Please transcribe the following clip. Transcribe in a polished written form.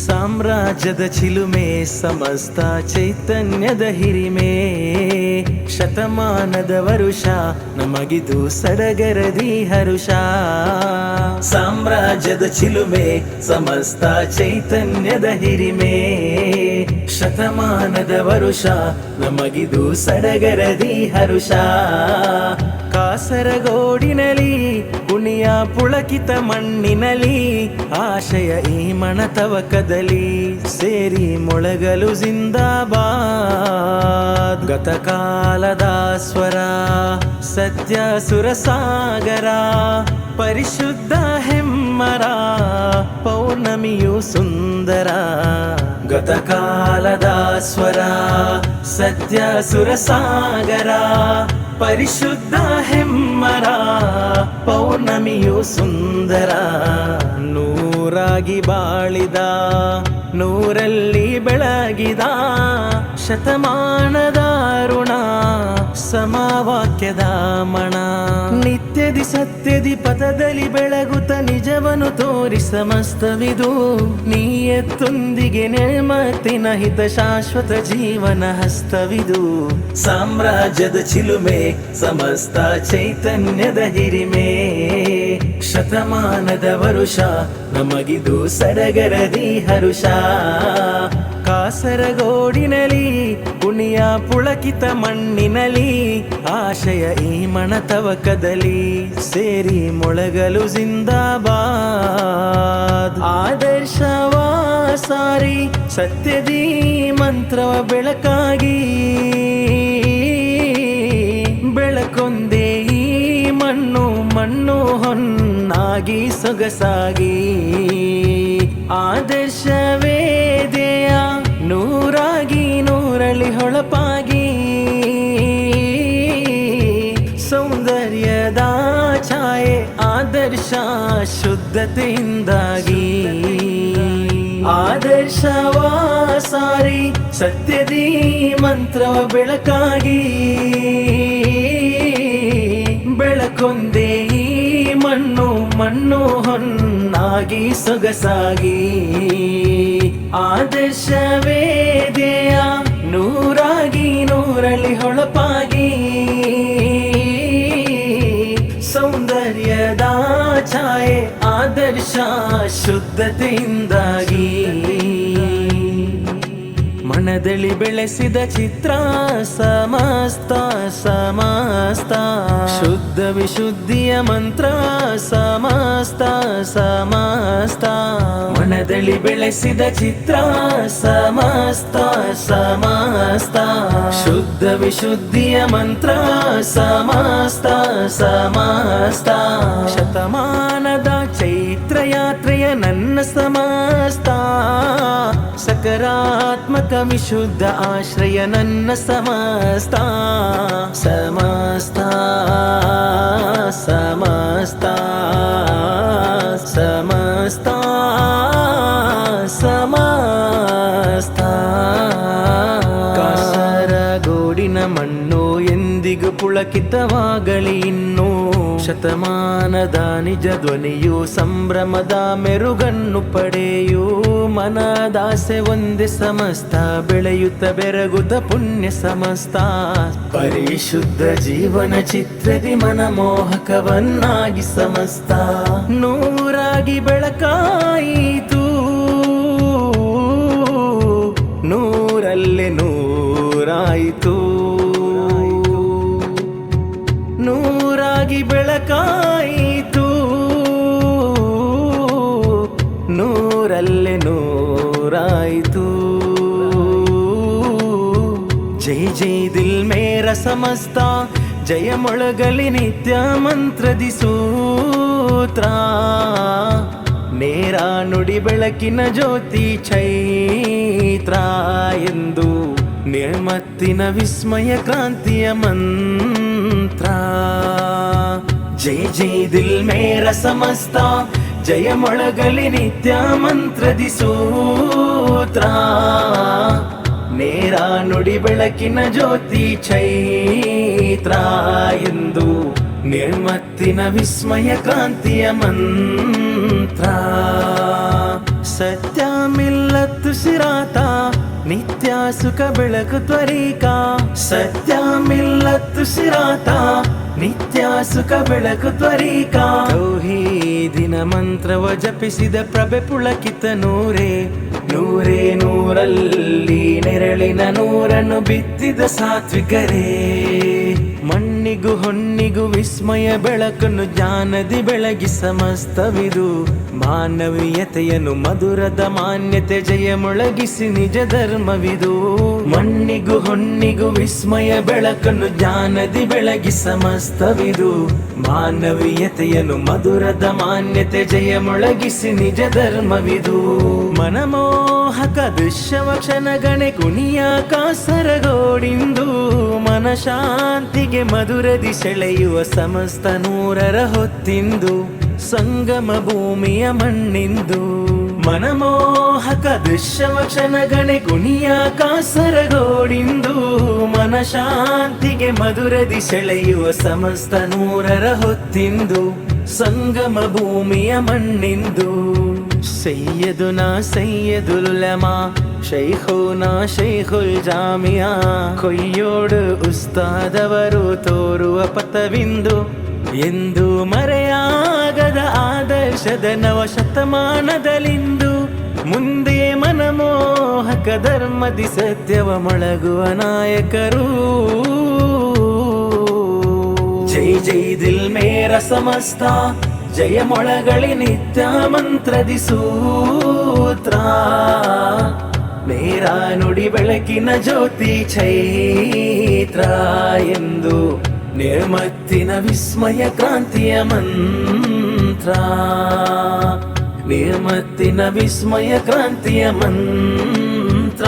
ಸಾಮ್ರಾಜ್ಯದ ಚಿಲುಮೆ ಸಮಸ್ತ ಚೈತನ್ಯದ ಹಿರಿಮೆ, ಶತಮಾನದ ವರುಷ ನಮಗಿದು ಸಡಗರದಿ ಹರುಷ. ಸಾಮ್ರಾಜ್ಯದ ಚಿಲುಮೆ ಸಮಸ್ತ ಚೈತನ್ಯದ ಹಿರಿಮೆ, ಶತಮಾನದ ವರುಷ ನಮಗಿದು ಸಡಗರದಿ ಹರುಷ. ಕಾಸರಗೋಡಿನಲಿ ಕುಣಿಯ ಪುಳಕಿತ ಮಣ್ಣಿನಲಿ, ಆಶಯ ಈ ಮಣತವಕದಲ್ಲಿ ಸೇರಿ ಮೊಳಗಲು ಜಿಂದಾಬಾದ್. ಗತಕಾಲದ ಸ್ವರ ಸತ್ಯ ಸುರಸಾಗರ, ಪರಿಶುದ್ಧ ಹೆಮ್ಮರ ಪೌರ್ಣಮಿಯು ಸುಂದರ. ಗತಕಾಲದ ಸ್ವರ ಸತ್ಯ ಸುರಸಾಗರ, ಪರಿಶುದ್ಧ ಹೆಮ್ಮರ ಪೌರ್ಣಮಿಯು ಸುಂದರ. ನೂರಾಗಿ ಬಾಳಿದ ನೂರಲ್ಲಿ ಬೆಳಗಿದ, ಶತಮಾನದ ಋಣ ಸಮವಾಕ್ಯದ ಮಣ. ನಿತ್ಯದಿ ಸತ್ಯದಿ ಪಥದಲ್ಲಿ ಬೆಳಗುತ್ತ ನಿಜವನ್ನು ತೋರಿ ಸಮಸ್ತವಿದು, ನಿಯತ್ತೊಂದಿಗೆ ನೆಮ್ಮತ್ತಿನ ಹಿತ ಶಾಶ್ವತ ಜೀವನ ಹಸ್ತವಿದು. ಸಾಮ್ರಾಜ್ಯದ ಚಿಲುಮೆ ಸಮಸ್ತ ಚೈತನ್ಯದ ಹಿರಿಮೆ, ಶತಮಾನದ ವರುಷ ನಮಗಿದು ಸಡಗರದಿ ಹರುಷ. ಕಾಸರಗೋಡಿನಲಿ ಕುಣಿಯ ಪುಳಕಿತ ಮಣ್ಣಿನಲಿ, ಆಶಯ ಈ ಮಣತವಕದಲ್ಲಿ ಸೇರಿ ಮೊಳಗಲು ಜಿಂದಾಬಾದ್. ಆದರ್ಶವ ಸಾರಿ ಸತ್ಯದಿ ಮಂತ್ರವ ಬೆಳಕಾಗಿ, ಬೆಳಕೊಂದೇ ಈ ಮಣ್ಣು ಮಣ್ಣು ಹೊನ್ನಾಗಿ ಸೊಗಸಾಗಿ. ಆದರ್ಶವೇದೆಯ ನೂರಾಗಿ ನೂರಳಿ ಹೊಳಪಾಗಿ, ಸೌಂದರ್ಯದ ಛಾಯೆ ಆದರ್ಶ ಶುದ್ಧತೆಯಿಂದಾಗಿ. ಆದರ್ಶವ ಸಾರಿ ಸತ್ಯದಿ ಮಂತ್ರವ ಬೆಳಕಾಗಿ, ಬೆಳಕೊಂದೇ ಈ ಮಣ್ಣು ಮಣ್ಣು ಹೊನ್ನಾಗಿ ಸೊಗಸಾಗಿ. ಆದರ್ಶವೇದೆಯ ನೂರಾಗಿ ನೂರಳಿ ಹೊಳಪಾಗಿ, ಸೌಂದರ್ಯದ ಛಾಯೆ ಆದರ್ಶ ಶುದ್ಧತೆಯಿಂದಾಗಿ. ಮನದಲ್ಲಿ ಬೆಳೆಸಿದ ಚಿತ್ರ ಸಮಸ್ತ ಸಮಸ್ತ, ಶುದ್ಧ ವಿಶುದ್ಧಿಯ ಮಂತ್ರ ಸಮಸ್ತ ಸಮಸ್ತ. ಮನದಲ್ಲಿ ಬೆಳೆಸಿದ ಚಿತ್ರ ಸಮಸ್ತ ಸಮಸ್ತ, ಶುದ್ಧ ವಿಶುದ್ಧಿಯ ಮಂತ್ರ ಸಮಸ್ತ ಸಮಸ್ತ. ಶತಮಾನದ ಚೈತ್ರ ಯಾತ್ರೆಯ ನನ್ನ ಸಮಸ್ತ, ಸಕಾರಾತ್ಮಕ ವಿಶುದ್ಧ ಆಶ್ರಯ ನನ್ನ ಸಮಸ್ತ. ಸಮಸ್ತ ಸಮಸ್ತ ಸಮಸ್ತ ಸಮಸ್ತ. ಕಾಸರಗೋಡಿನ ಮಣ್ಣು ಎಂದಿಗೂ ಪುಳಕಿತವಾಗಲಿ ಇನ್ನು, ಶತಮಾನದ ನಿಜ ಧ್ವನಿಯು ಸಂಭ್ರಮದ ಮೆರುಗನ್ನು ಪಡೆಯು. ಮನದಾಸೆ ಒಂದೇ ಸಮಸ್ತ, ಬೆಳೆಯುತ್ತ ಬೆರಗುತ್ತ ಪುಣ್ಯ ಸಮಸ್ತ. ಪರಿಶುದ್ಧ ಜೀವನ ಚಿತ್ರದಿ ಮನಮೋಹಕವನ್ನಾಗಿ ಸಮಸ್ತ, ನೂರಾಗಿ ಬೆಳಕಾಯಿತು. ನೂರಲ್ಲೇ ನೂರಾಯಿತು, ನೂರಾಗಿ ಬೆಳಕಾಯಿತು. ನೂರಲ್ಲೇ ನೂರಾಯಿತು. ಜೈ ಜೈ ದಿಲ್ ಮೇರ ಸಮಸ್ತ, ಜಯ ಮೊಳಗಲಿ ನಿತ್ಯ ಮಂತ್ರದಿ ಸೂತ್ರ. ನೇರ ನುಡಿ ಬೆಳಕಿನ ಜ್ಯೋತಿ ಚೈತ್ರ ಎಂದು, ನಿರ್ಮತ್ತಿನ ವಿಸ್ಮಯ ಕ್ರಾಂತಿಯ ಮಂತ್ರ. ಜೈ ಜೈ ದಿಲ್ ಮೇರ ಸಮಸ್ತ, ಜಯ ಮೊಳಗಲಿ ನಿತ್ಯ ಮಂತ್ರದಿ ಸೂತ್ರ. ನೇರ ನುಡಿ ಬೆಳಕಿನ ಜ್ಯೋತಿ ಚೈತ್ರ ಎಂದು, ನಿರ್ಮತ್ತಿನ ವಿಸ್ಮಯ ಕ್ರಾಂತಿಯ ಮಂತ್ರ. ಸತ್ಯ ಮಿಲ್ಲತ್ತು ಸಿರಾತ ನಿತ್ಯ ಸುಖ ಬೆಳಕು ತ್ವರೀಕ. ಸತ್ಯ ಮಿಲ್ಲತ್ತು ಸಿರಾತ ನಿತ್ಯ ಸುಖ ಬೆಳಕು ತ್ವರೀಕ. ತೌಹೀದಿನ ಮಂತ್ರವ ಜಪಿಸಿದ ಪ್ರಭೆ ಪುಳಕಿತ ನೂರೇ ನೂರೇ ನೂರಲ್ಲಿ ನೆರಳಿನ ನೂರನ್ನು ಬಿತ್ತಿದ ಸಾತ್ವಿಕರೇ. ಮಣ್ಣಿಗೂ ಹೊನ್ನಿಗೂ ವಿಸ್ಮಯ ಬೆಳಕನ್ನು ಜ್ಞಾನದಿ ಬೆಳಗಿ ಸಮಸ್ತವಿದು. ಮಾನವೀಯತೆಯನ್ನು ಮಧುರದ ಮಾನ್ಯತೆ ಜಯ ಮೊಳಗಿಸಿ ನಿಜ ಧರ್ಮವಿದು. ಮಣ್ಣಿಗೂ ಹೊನ್ನಿಗೂ ವಿಸ್ಮಯ ಬೆಳಕನ್ನು ಜ್ಞಾನದಿ ಬೆಳಗಿ ಸಮಸ್ತವಿದು. ಮಾನವೀಯತೆಯನ್ನು ಮಧುರದ ಮಾನ್ಯತೆ ಜಯ ಮೊಳಗಿಸಿ ನಿಜ ಧರ್ಮವಿದು. ಮನಮೋಹಕ ದೃಶ್ಯವ ಕ್ಷಣಗಣೆ ಕುಣಿಯ ಕಾಸರಗೋಡಿಂದು. ಮನಶಾಂತಿಗೆ ಮಧುರದಿ ಸೆಳೆಯುವ ಸಮಸ್ತ ನೂರರ ಹೊತ್ತಿಂದು. ಸಂಗಮ ಭೂಮಿಯ ಮಣ್ಣಿಂದು. ಮನಮೋಹಕ ದೃಶ್ಯವ ಕ್ಷಣಗಣೆ ಕುಣಿಯ ಕಾಸರಗೋಡಿಂದು. ಮನಶಾಂತಿಗೆ ಮಧುರದಿ ಸೆಳೆಯುವ ಸಮಸ್ತ ನೂರರ ಹೊತ್ತಿಂದು. ಸಂಗಮ ಭೂಮಿಯ ಮಣ್ಣಿಂದು. ಸೈಯದುನಾ ಸೈಯದುಲ್ ಉಲಮಾ ಶೈಖುನಾ ಶೈಖುಲ್ ಜಾಮಿಯಾ. ಕೊಯ್ಯೋಡು ಉಸ್ತಾದವರು ತೋರುವ ಪಥವಿಂದು. ಎಂದು ಮರೆಯಾಗದ ಆದರ್ಶದ ನವ ಶತಮಾನದಲ್ಲಿಂದು. ಮುಂದೆ ಮನಮೋಹಕ ಧರ್ಮದಿ ಸತ್ಯವ ಮೊಳಗುವ ನಾಯಕರು. ಜೈ ಜೈ ದಿಲ್ ಮೇರ ಸಮಸ್ತ ಜಯ ಮೊಳಗಳಿ ನಿತ್ಯ ಮಂತ್ರದಿ ಸೂತ್ರ. ನೇರ ನುಡಿ ಬೆಳಕಿನ ಜ್ಯೋತಿ ಚೈತ್ರ ಎಂದು ನಿರ್ಮತ್ತಿನ ವಿಸ್ಮಯ ಕ್ರಾಂತಿಯ ಮಂತ್ರ. ನಿರ್ಮತ್ತಿನ ವಿಸ್ಮಯ ಕ್ರಾಂತಿಯ ಮಂತ್ರ.